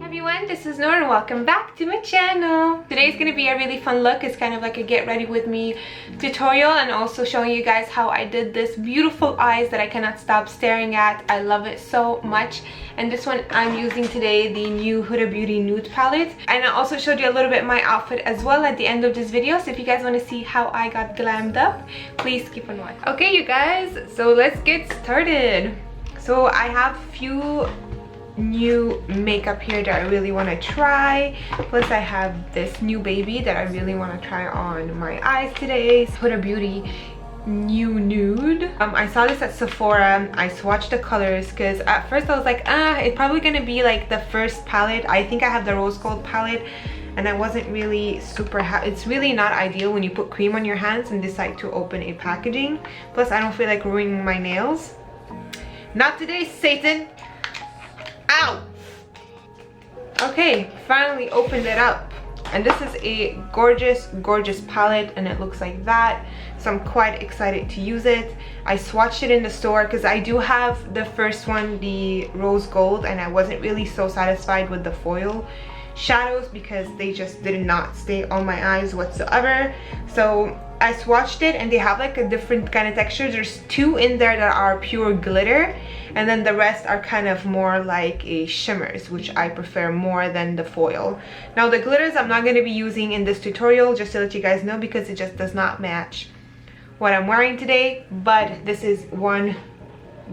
Everyone, this is Nora and welcome back to my channel. Today's gonna be a really fun look. It's kind of like a get ready with me tutorial and also showing you guys how I did this beautiful eyes that I cannot stop staring at. I love it so much. And this one I'm using today, the new Huda Beauty nude palette. And I also showed you a little bit my outfit as well at the end of this video. So if you guys want to see how I got glammed up, please keep on watching. Okay you guys, so let's get started. So I have a few new makeup here that I really want to try, plus I have this new baby that I really want to try on my eyes today. Huda Beauty new nude. I saw this at Sephora. I swatched the colors because at first I was like, it's probably gonna be like the first palette. I think I have the rose gold palette and I wasn't really super it's really not ideal when you put cream on your hands and decide to open a packaging. Plus I don't feel like ruining my nails. Not today, Satan. Ow! Okay, finally opened it up. And this is a gorgeous palette and it looks like that. So I'm quite excited to use it. I swatched it in the store because I do have the first one, the rose gold, and I wasn't really so satisfied with the foil shadows because they just did not stay on my eyes whatsoever. So I swatched it and they have like a different kind of texture. There's two in there that are pure glitter and then the rest are kind of more like a shimmers, which I prefer more than the foil. Now the glitters I'm not going to be using in this tutorial, just to let you guys know, because it just does not match what I'm wearing today. But this is one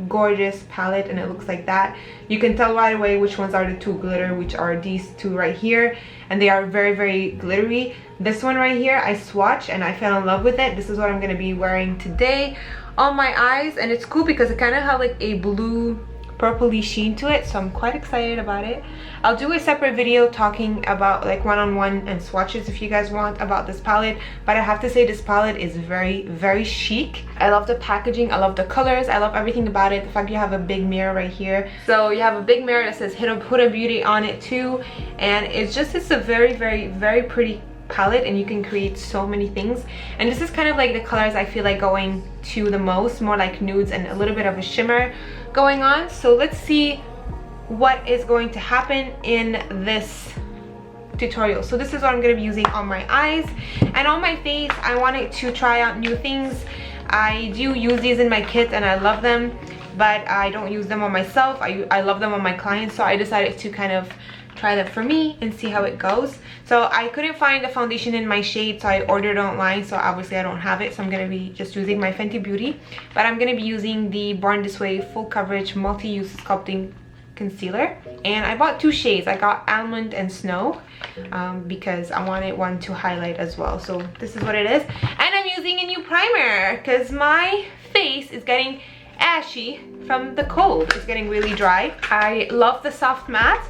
gorgeous palette and it looks like that. You can tell right away which ones are the two glitter, which are these two right here, and they are very glittery. This one right here I swatched and I fell in love with it. This is what I'm going to be wearing today on my eyes, and it's cool because it kind of has like a blue purpley sheen to it, so I'm quite excited about it. I'll do a separate video talking about like one-on-one and swatches if you guys want about this palette, but I have to say this palette is very chic. I love the packaging, I love the colors, I love everything about it. The fact you have a big mirror right here, so you have a big mirror that says Huda Beauty on it too, and it's a very pretty palette and you can create so many things. And this is kind of like the colors I feel like going to the most, more like nudes and a little bit of a shimmer going on. So let's see what is going to happen in this tutorial. So this is what I'm going to be using on my eyes and on my face. I wanted to try out new things. I do use these in my kit and I love them, but I don't use them on myself. I love them on my clients, so I decided to kind of try that for me and see how it goes. So I couldn't find the foundation in my shade, so I ordered online, so obviously I don't have it, so I'm going to be just using my Fenty Beauty. But I'm going to be using the Born This Way full coverage multi-use sculpting concealer, and I bought two shades. I got Almond and Snow because I wanted one to highlight as well. So this is what it is, and I'm using a new primer because my face is getting ashy from the cold. It's getting really dry. I love the soft matte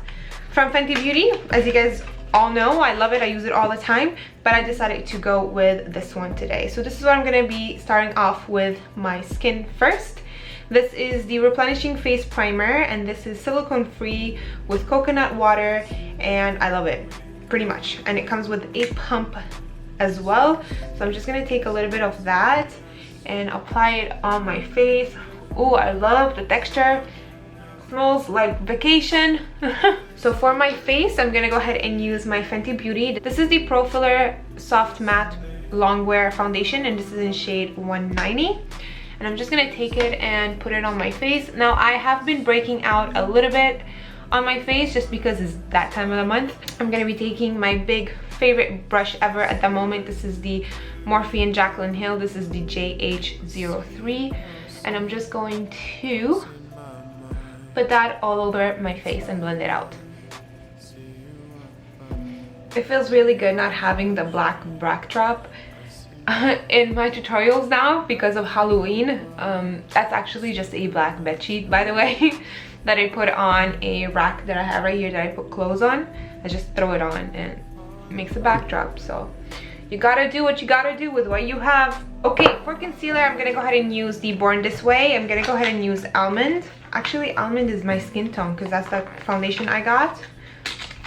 from Fenty Beauty. As you guys all know, I love it. I use it all the time, but I decided to go with this one today. So this is what I'm going to be starting off with my skin first. This is the Replenishing Face Primer, and this is silicone free with coconut water, and I love it pretty much. And it comes with a pump as well. So I'm just going to take a little bit of that and apply it on my face. Oh, I love the texture. Smells like vacation. So for my face, I'm gonna go ahead and use my Fenty Beauty. This is the Filt'r Soft Matte Longwear Foundation, and this is in shade 190. And I'm just gonna take it and put it on my face. Now I have been breaking out a little bit on my face just because it's that time of the month. I'm gonna be taking my big favorite brush ever at the moment. This is the Morphe & Jaclyn Hill. This is the JH03, and I'm just going to put that all over my face and blend it out. It feels really good not having the black backdrop in my tutorials now because of Halloween. That's actually just a black bedsheet, by the way, that I put on a rack that I have right here that I put clothes on. I just throw it on and it makes a backdrop. So you gotta do what you gotta do with what you have. Okay, for concealer, I'm gonna go ahead and use the Born This Way. I'm gonna go ahead and use Almond. Actually, Almond is my skin tone because that's the foundation I got.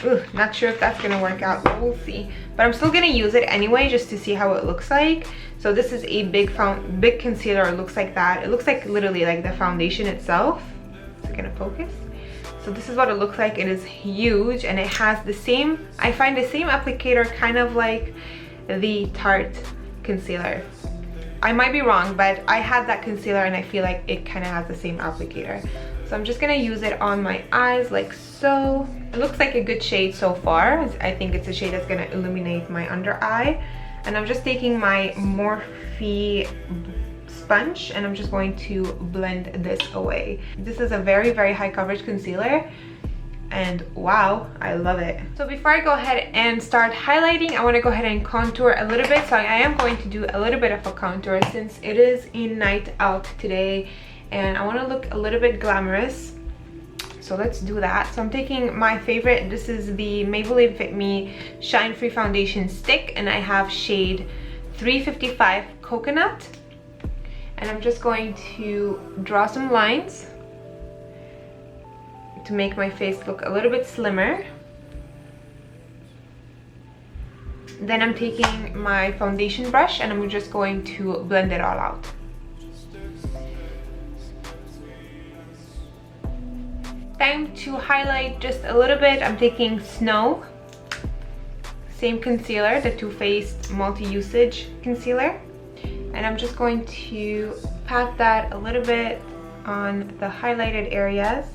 Ugh, not sure if that's gonna work out, but we'll see. But I'm still gonna use it anyway just to see how it looks like. So this is a big concealer. It looks like that. It looks like literally like the foundation itself. Is it gonna focus? So So this is what it looks like. It is huge and it has the same, I find the same applicator kind of like the Tarte concealer. I might be wrong, but I had that concealer and I feel like it kind of has the same applicator. So I'm just gonna use it on my eyes like so. It looks like a good shade so far. I think it's a shade that's gonna illuminate my under eye. And I'm just taking my Morphe sponge and I'm just going to blend this away. This is a very, very high coverage concealer and wow, I love it. So before I go ahead and start highlighting, I want to go ahead and contour a little bit. So I am going to do a little bit of a contour since it is a night out today and I want to look a little bit glamorous. So let's do that. So I'm taking my favorite, this is the Maybelline Fit Me Shine Free Foundation Stick and I have shade 355 Coconut. And I'm just going to draw some lines to make my face look a little bit slimmer. Then I'm taking my foundation brush and I'm just going to blend it all out. Time to highlight just a little bit. I'm taking Snow, same concealer, the Too Faced multi-usage concealer. And I'm just going to pat that a little bit on the highlighted areas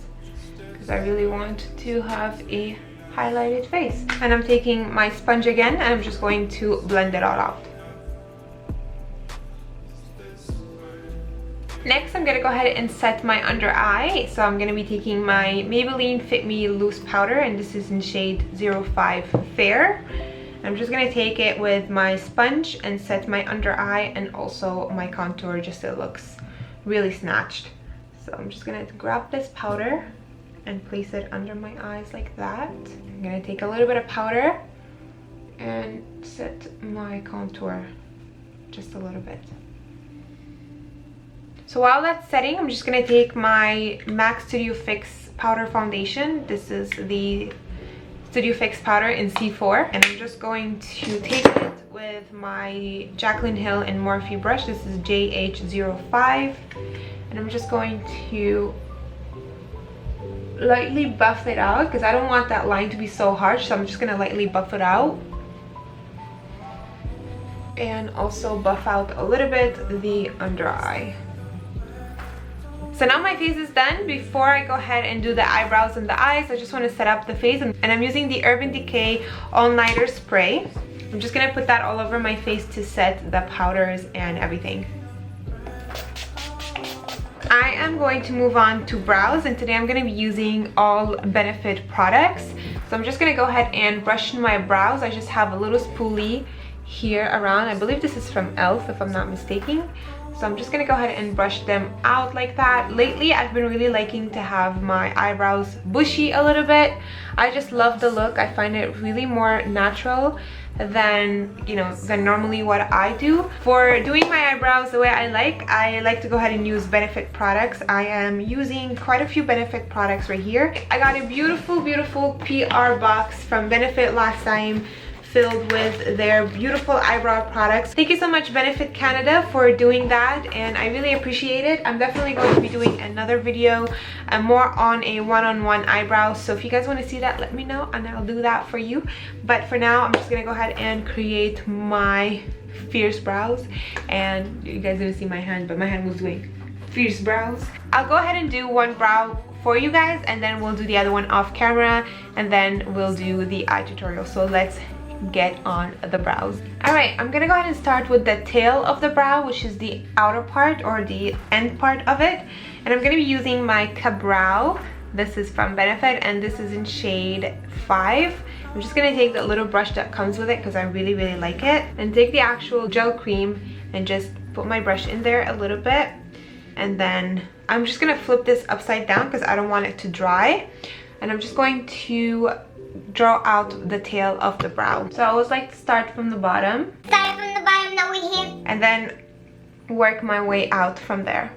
because I really want to have a highlighted face. And I'm taking my sponge again and I'm just going to blend it all out. Next, I'm gonna go ahead and set my under eye. So I'm gonna be taking my Maybelline Fit Me Loose Powder and this is in shade 05 Fair. I'm just gonna take it with my sponge and set my under eye and also my contour just so it looks really snatched. So I'm just gonna grab this powder and place it under my eyes like that. I'm gonna take a little bit of powder and set my contour just a little bit. So while that's setting, I'm just gonna take my MAC Studio Fix Powder Foundation. This is the Studio Fix powder in C4 and I'm just going to take it with my Jaclyn Hill and Morphe brush. This is JH05 and I'm just going to lightly buff it out because I don't want that line to be so harsh, so I'm just gonna lightly buff it out and also buff out a little bit the under eye. So now my face is done. Before I go ahead and do the eyebrows and the eyes, I just want to set up the face and I'm using the Urban Decay All Nighter Spray. I'm just going to put that all over my face to set the powders and everything. I am going to move on to brows and today I'm going to be using all Benefit products. So I'm just going to go ahead and brush my brows. I just have a little spoolie here around. I believe this is from e.l.f. if I'm not mistaken. So I'm just gonna go ahead and brush them out like that. Lately, I've been really liking to have my eyebrows bushy a little bit. I just love the look. I find it really more natural than, you know, than normally what I do. For doing my eyebrows the way I like to go ahead and use Benefit products. I am using quite a few Benefit products right here. I got a beautiful, beautiful PR box from Benefit last time, filled with their beautiful eyebrow products. Thank you so much Benefit Canada for doing that and I really appreciate it. I'm definitely going to be doing another video more on a one-on-one eyebrow, so if you guys want to see that, let me know and I'll do that for you. But for now, I'm just gonna go ahead and create my fierce brows and you guys didn't see my hand, but my hand was doing fierce brows. I'll go ahead and do one brow for you guys and then we'll do the other one off camera and then we'll do the eye tutorial. So let's get on the brows. All right, I'm gonna go ahead and start with the tail of the brow, which is the outer part or the end part of it, and I'm gonna be using my Cabrow. This is from Benefit and this is in shade 5. I'm just gonna take the little brush that comes with it because I really like it and take the actual gel cream and just put my brush in there a little bit, and then I'm just gonna flip this upside down because I don't want it to dry, and I'm just going to draw out the tail of the brow. So I always like to start from the bottom. Start from the bottom, now we here. And then work my way out from there.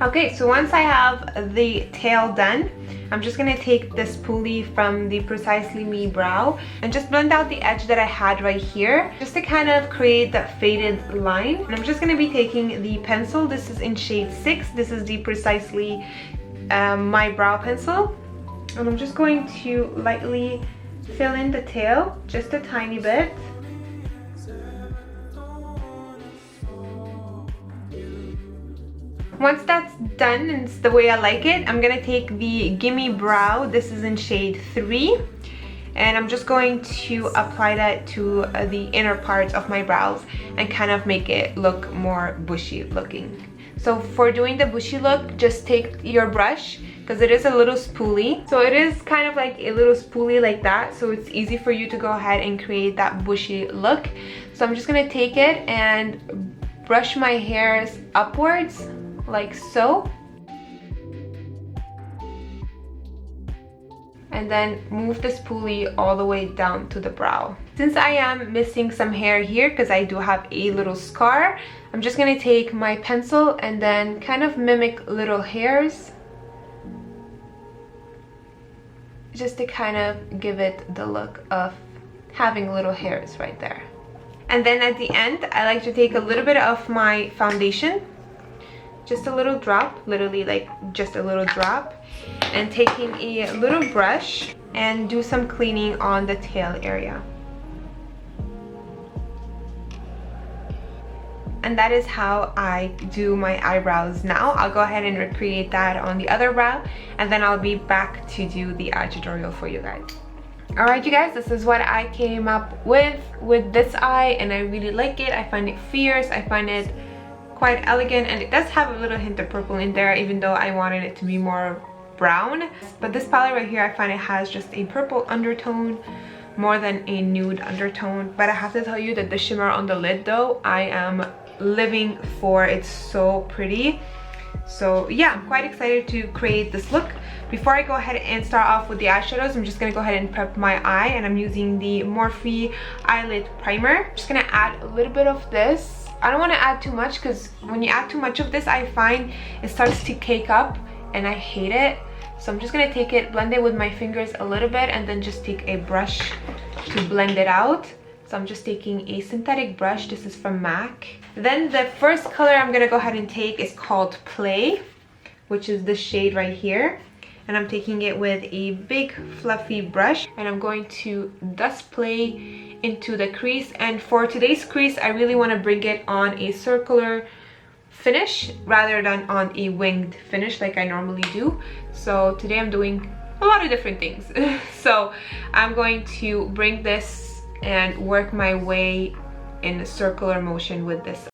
Okay, so once I have the tail done, I'm just gonna take this spoolie from the Precisely Me brow and just blend out the edge that I had right here, just to kind of create that faded line. And I'm just gonna be taking the pencil. This is in shade 6. This is the Precisely My brow pencil. And I'm just going to lightly fill in the tail, just a tiny bit. Once that's done, and it's the way I like it, I'm gonna take the Gimme Brow. This is in shade 3. And I'm just going to apply that to the inner parts of my brows and kind of make it look more bushy looking. So for doing the bushy look, just take your brush, because it is a little spoolie. So it is kind of like a little spoolie like that, so it's easy for you to go ahead and create that bushy look. So I'm just gonna take it and brush my hairs upwards like so, and then move the spoolie all the way down to the brow. Since I am missing some hair here because I do have a little scar, I'm just gonna take my pencil and then kind of mimic little hairs, just to kind of give it the look of having little hairs right there. And then at the end, I like to take a little bit of my foundation, just a little drop, literally like just a little drop, and taking a little brush and do some cleaning on the tail area. And that is how I do my eyebrows now. I'll go ahead and recreate that on the other brow, and then I'll be back to do the eye tutorial for you guys. Alright you guys, this is what I came up with this eye, and I really like it. I find it fierce, I find it quite elegant, and it does have a little hint of purple in there, even though I wanted it to be more brown. But this palette right here, I find it has just a purple undertone more than a nude undertone. But I have to tell you that the shimmer on the lid though, I am living for. It's so pretty. So yeah, I'm quite excited to create this look. Before I go ahead and start off with the eyeshadows, I'm just gonna go ahead and prep my eye, and I'm using the Morphe eyelid primer. I'm just gonna add a little bit of this. I don't want to add too much, because when you add too much of this, I find it starts to cake up and I hate it. So I'm just gonna take it, blend it with my fingers a little bit, and then just take a brush to blend it out. So I'm just taking a synthetic brush. This is from MAC. Then the first color I'm gonna go ahead and take is called Play, which is the shade right here. And I'm taking it with a big fluffy brush, and I'm going to dust play into the crease. And for today's crease, I really want to bring it on a circular finish rather than on a winged finish like I normally do. So today I'm doing a lot of different things. So I'm going to bring this and work my way in a circular motion with this.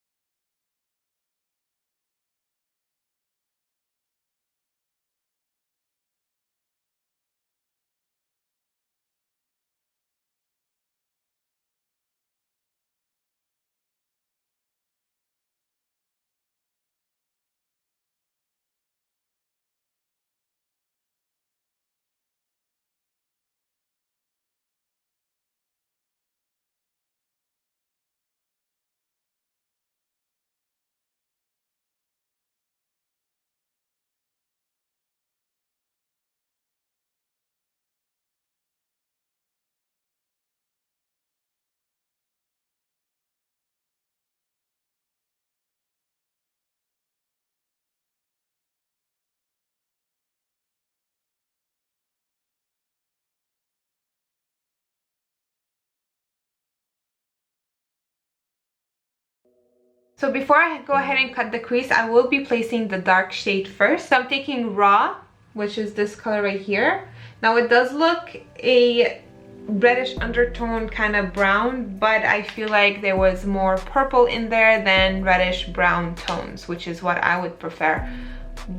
So before I go ahead and cut the crease, I will be placing the dark shade first. So I'm taking Raw, which is this color right here. Now it does look a reddish undertone, kind of brown, but I feel like there was more purple in there than reddish brown tones, which is what I would prefer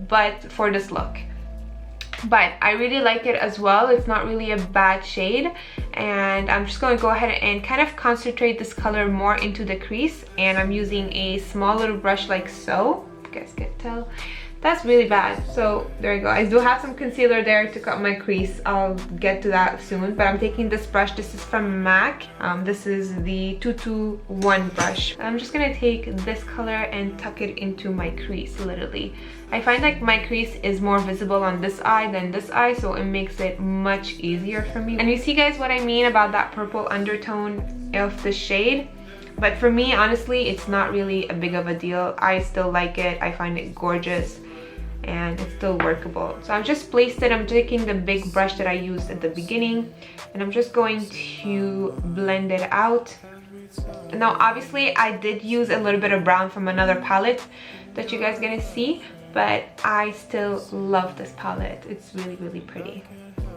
but for this look. But I really like it as well. It's not really a bad shade, and I'm just going to go ahead and kind of concentrate this color more into the crease, and I'm using a small little brush like so. You guys can tell. That's really bad. So there you go. I do have some concealer there to cut my crease. I'll get to that soon. But I'm taking this brush. This is from MAC. This is the 221 brush. I'm just gonna take this color and tuck it into my crease, literally. I find like my crease is more visible on this eye than this eye, so it makes it much easier for me. And you see guys what I mean about that purple undertone of the shade? But for me, honestly, it's not really a big of a deal. I still like it. I find it gorgeous and it's still workable. So I've just placed it. I'm taking the big brush that I used at the beginning and I'm just going to blend it out. Now, obviously, I did use a little bit of brown from another palette that you guys are gonna see, but I still love this palette. It's really, really pretty.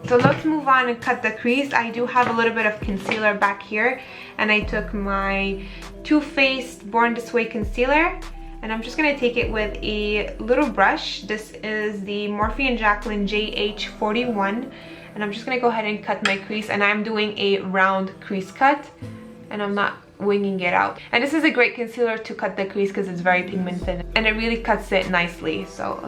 So let's move on and cut the crease. I do have a little bit of concealer back here and I took my Too Faced Born This Way concealer and I'm just going to take it with a little brush. This is the Morphe & Jacqueline JH41 and I'm just going to go ahead and cut my crease, and I'm doing a round crease cut and I'm not winging it out. And this is a great concealer to cut the crease because it's very pigmented and it really cuts it nicely. So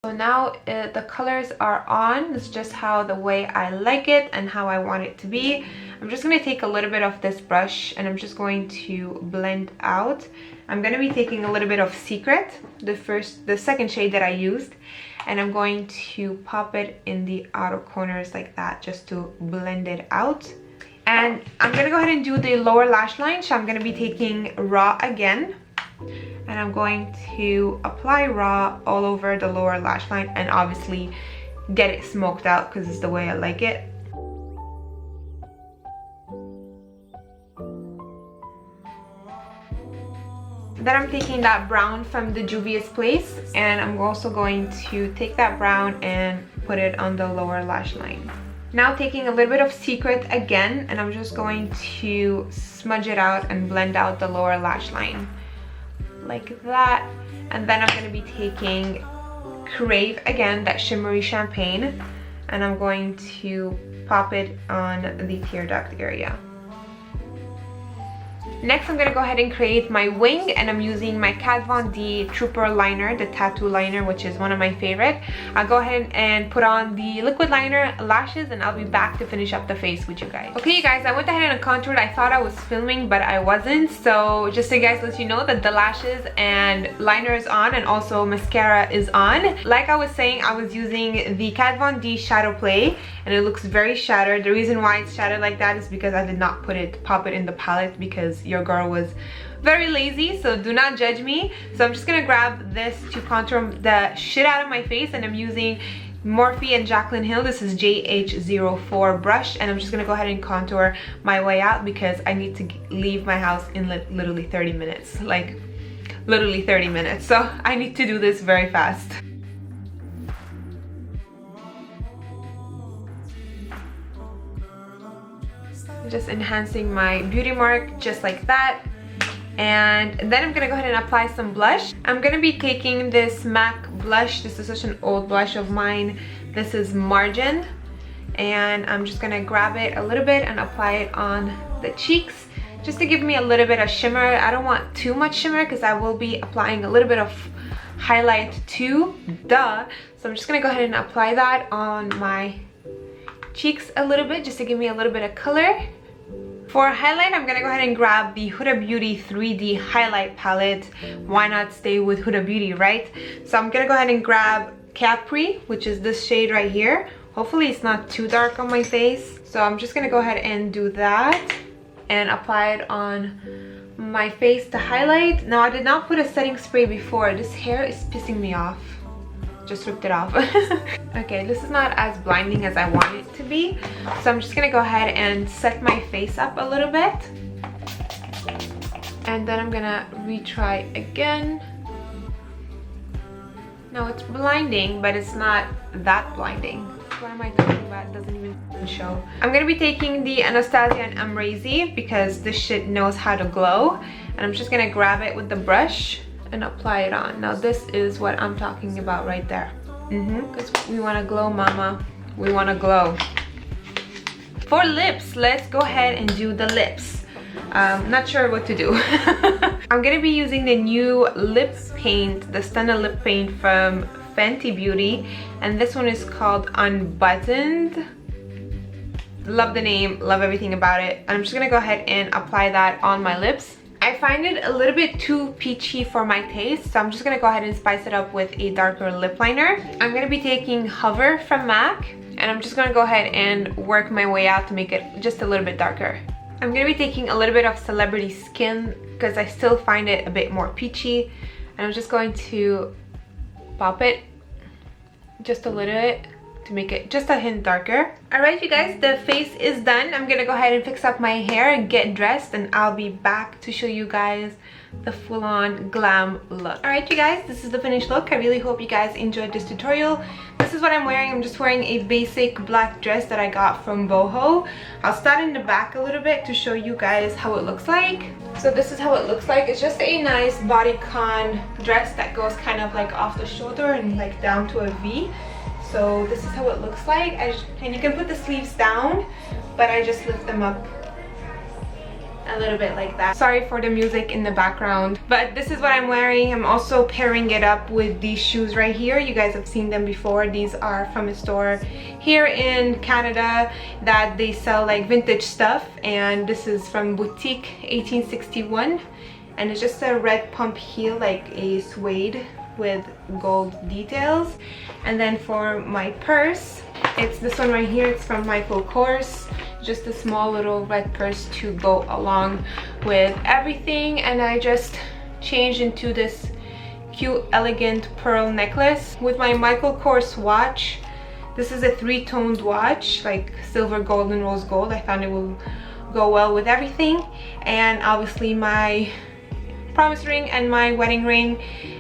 now the colors are on. It's just how the way I like it and how I want it to be. I'm just going to take a little bit of this brush and I'm just going to blend out. I'm going to be taking a little bit of Secret, the second shade that I used, and I'm going to pop it in the outer corners like that just to blend it out. And I'm going to go ahead and do the lower lash line. So I'm going to be taking Raw again. And I'm going to apply Raw all over the lower lash line and obviously get it smoked out because it's the way I like it. Then I'm taking that brown from the Juvia's Place and I'm also going to take that brown and put it on the lower lash line. Now taking a little bit of Secret again and I'm just going to smudge it out and blend out the lower lash line. Like that. And then I'm going to be taking Crave again, that shimmery champagne, and I'm going to pop it on the tear duct area. Next, I'm going to go ahead and create my wing, and I'm using my Kat Von D Trooper liner, the tattoo liner, which is one of my favorite. I'll go ahead and put on the liquid liner, lashes, and I'll be back to finish up the face with you guys. Okay, you guys, I went ahead and contoured. I thought I was filming, but I wasn't. So just so you guys let you know that the lashes and liner is on, and also mascara is on. Like I was saying, I was using the Kat Von D ShadowPlay, and it looks very shadowed. The reason why it's shadowed like that is because I did not pop it in the palette, because you your girl was very lazy, so do not judge me. So I'm just gonna grab this to contour the shit out of my face, and I'm using Morphe and Jaclyn Hill. This is JH04 brush, and I'm just gonna go ahead and contour my way out because I need to leave my house in literally 30 minutes. Like literally 30 minutes. So I need to do this very fast. Just enhancing my beauty mark just like that. And then I'm gonna go ahead and apply some blush. I'm gonna be taking this MAC blush. This is such an old blush of mine. This is Margine, and I'm just gonna grab it a little bit and apply it on the cheeks just to give me a little bit of shimmer. I don't want too much shimmer because I will be applying a little bit of highlight too, duh. So I'm just gonna go ahead and apply that on my cheeks a little bit just to give me a little bit of color. For highlight, I'm gonna go ahead and grab the Huda Beauty 3D highlight palette. Why not stay with Huda Beauty, right? So I'm gonna go ahead and grab Capri, which is this shade right here. Hopefully it's not too dark on my face. So I'm just gonna go ahead and do that and apply it on my face to highlight. Now, I did not put a setting spray before. This hair is pissing me off. Just ripped it off. Okay, this is not as blinding as I want it to be, so I'm just gonna go ahead and set my face up a little bit, and then I'm gonna retry again. No, it's blinding, but it's not that blinding. What am I talking about? It doesn't even show. I'm gonna be taking the Anastasia and Amrezy because this shit knows how to glow, and I'm just gonna grab it with the brush and apply it on. Now this is what I'm talking about right there. Because we want to glow, mama. We want to glow. For lips, let's go ahead and do the lips. Not sure what to do. I'm gonna be using the new lip paint, the Stunner lip paint from Fenty Beauty, and this one is called Unbuttoned. Love the name, love everything about it. And I'm just gonna go ahead and apply that on my lips. I find it a little bit too peachy for my taste, so I'm just gonna go ahead and spice it up with a darker lip liner. I'm gonna be taking Hover from MAC, and I'm just gonna go ahead and work my way out to make it just a little bit darker. I'm gonna be taking a little bit of Celebrity Skin because I still find it a bit more peachy, and I'm just going to pop it just a little bit to make it just a hint darker. Alright you guys, the face is done. I'm gonna go ahead and fix up my hair and get dressed, and I'll be back to show you guys the full-on glam look. Alright you guys, this is the finished look. I really hope you guys enjoyed this tutorial. This is what I'm wearing. I'm just wearing a basic black dress that I got from Boho. I'll start in the back a little bit to show you guys how it looks like. So this is how it looks like. It's just a nice bodycon dress that goes kind of like off the shoulder and like down to a V. So this is how it looks like, and you can put the sleeves down, but I just lift them up a little bit like that. Sorry for the music in the background, but this is what I'm wearing. I'm also pairing it up with these shoes right here. You guys have seen them before. These are from a store here in Canada that they sell like vintage stuff, and this is from Boutique 1861, and it's just a red pump heel, like a suede with gold details. And then for my purse, it's this one right here. It's from Michael Kors. Just a small little red purse to go along with everything, and I just changed into this cute elegant pearl necklace with my Michael Kors watch. This is a three-toned watch, like silver, gold, and rose gold. I found it will go well with everything, and obviously my promise ring and my wedding ring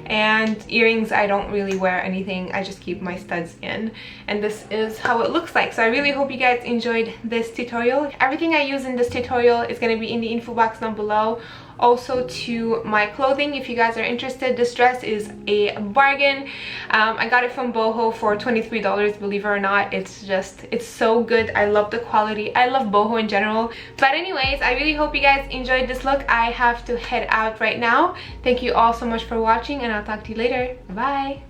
and earrings. I don't really wear anything, I just keep my studs in, and this is how it looks like. So I really hope you guys enjoyed this tutorial. Everything I use in this tutorial is going to be in the info box down below. Also to my clothing, if you guys are interested. This dress is a bargain. I got it from Boho for $23, believe it or not. It's so good. I love the quality. I love Boho in general. But anyways, I really hope you guys enjoyed this look. I have to head out right now. Thank you all so much for watching, and I'll talk to you later. Bye.